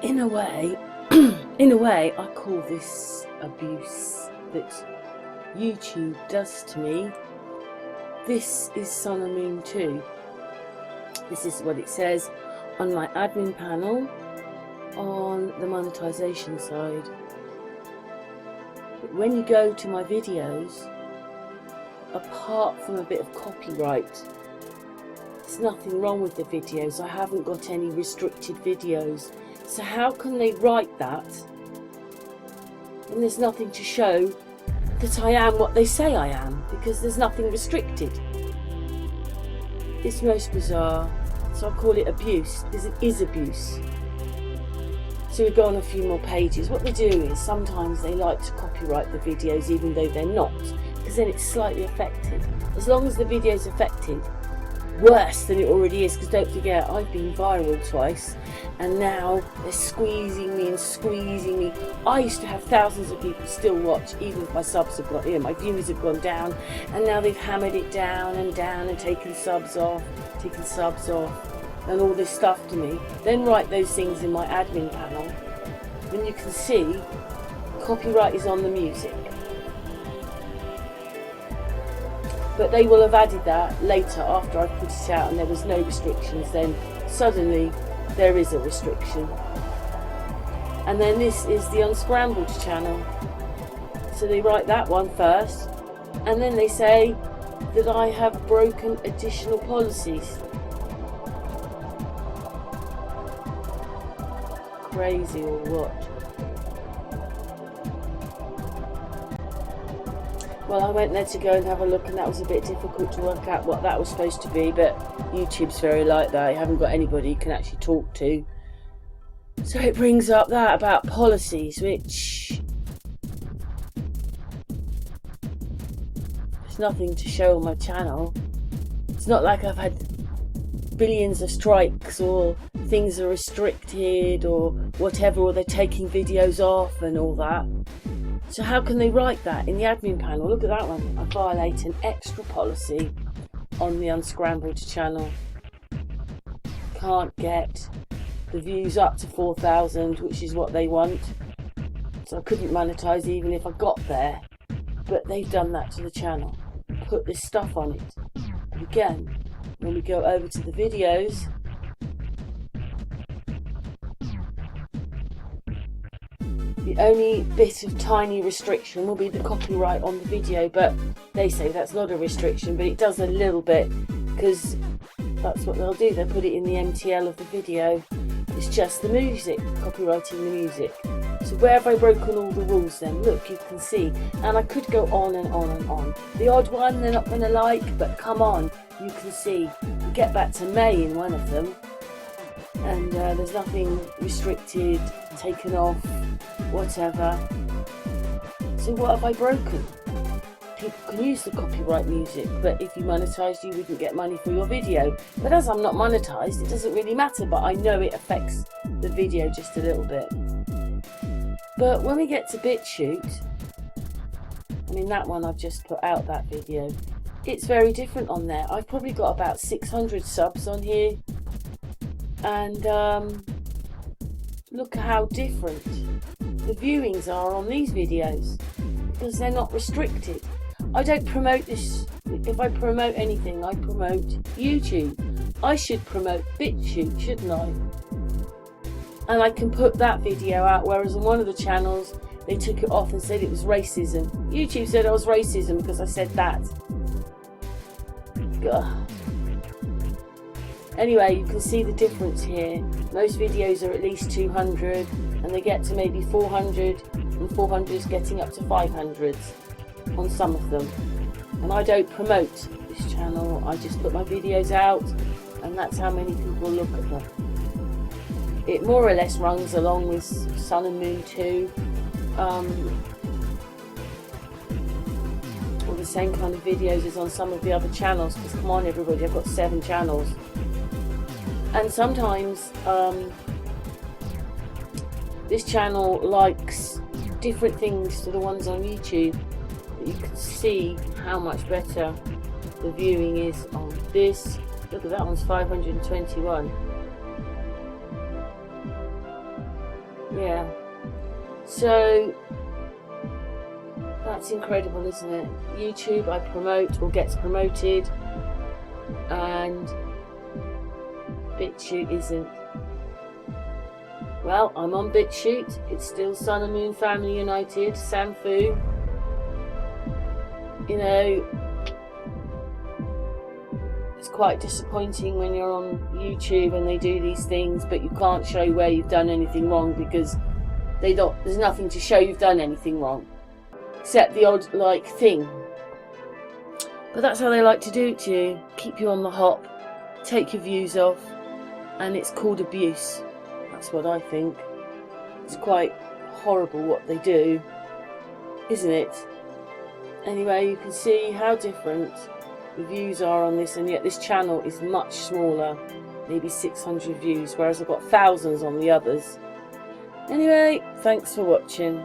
in a way, I call this abuse that YouTube does to me. This is Sun and Moon 2. This is what it says on my admin panel on the monetization side. But when you go to my videos, apart from a bit of copyright, there's nothing wrong with the videos. I haven't got any restricted videos. So how can they write that when there's nothing to show that I am what they say I am, because there's nothing restricted? It's most bizarre. So I call it abuse, because it is abuse. So we go on a few more pages. What they do is sometimes they like to copyright the videos even though they're not, because then it's slightly affected. As long as the video's affected, worse than it already is, because don't forget, I've been viral twice, and now they're squeezing me and squeezing me. I used to have thousands of people still watch, even if my subs have got, my viewers have gone down, and now they've hammered it down and taken subs off, and all this stuff to me. Then write those things in my admin panel, then you can see copyright is on the music. But they will have added that later after I've put it out and there was no restrictions. Then suddenly there is a restriction. And then this is the Unscrambled Channel. So they write that one first, and then they say that I have broken additional policies. Crazy or what? Well, I went there to go and have a look, and that was a bit difficult to work out what that was supposed to be, but YouTube's very like that. You haven't got anybody you can actually talk to. So it brings up that about policies, which there's nothing to show on my channel. It's not like I've had billions of strikes or things are restricted or whatever, or they're taking videos off and all that. So how can they write that in the admin panel? Look at that one. I violate an extra policy on the Unscrambled Channel. Can't get the views up to 4,000, which is what they want. So I couldn't monetize even if I got there. But they've done that to the channel. Put this stuff on it. And again, when we go over to the videos, the only bit of tiny restriction will be the copyright on the video, but they say that's not a restriction, but it does a little bit, because that's what they'll do. They'll put it in the MTL of the video. It's just the music, copyrighting the music. So where have I broken all the rules then? Look, you can see. And I could go on and on and on. The odd one they're not going to like, but come on, you can see. You get back to May in one of them, and there's nothing restricted, taken off, whatever. So what have I broken? People can use the copyright music, but if you monetized, you wouldn't get money for your video. But as I'm not monetized, it doesn't really matter, but I know it affects the video just a little bit. But when we get to BitChute, I mean, that one I've just put out, that video, it's very different on there. I've probably got about 600 subs on here, and look how different the viewings are on these videos, because they're not restricted. I don't promote this. If I promote anything, I promote YouTube. I should promote BitChute, shouldn't I? And I can put that video out, whereas on one of the channels they took it off and said it was racism. YouTube said I was racism because I said that. Ugh. Anyway, you can see the difference here. Most videos are at least 200, and they get to maybe 400, and 400 is getting up to 500s on some of them. And I don't promote this channel, I just put my videos out, and that's how many people look at them. It more or less runs along with Sun and Moon 2, or the same kind of videos as on some of the other channels, because come on everybody, I've got 7 channels. And sometimes this channel likes different things to the ones on YouTube. You can see how much better the viewing is on this. Look at that one's 521. Yeah. So that's incredible, isn't it? YouTube, I promote or gets promoted, and BitChute isn't. Well, I'm on BitChute. It's still Sun and Moon Family United, SAMFU. You know, it's quite disappointing when you're on YouTube and they do these things, but you can't show where you've done anything wrong because there's nothing to show you've done anything wrong, except the odd like thing. But that's how they like to do it to you. Keep you on the hop, take your views off, and it's called abuse. That's what I think. It's quite horrible what they do, isn't it? Anyway, you can see how different the views are on this, and yet this channel is much smaller, maybe 600 views, whereas I've got thousands on the others. Anyway, thanks for watching.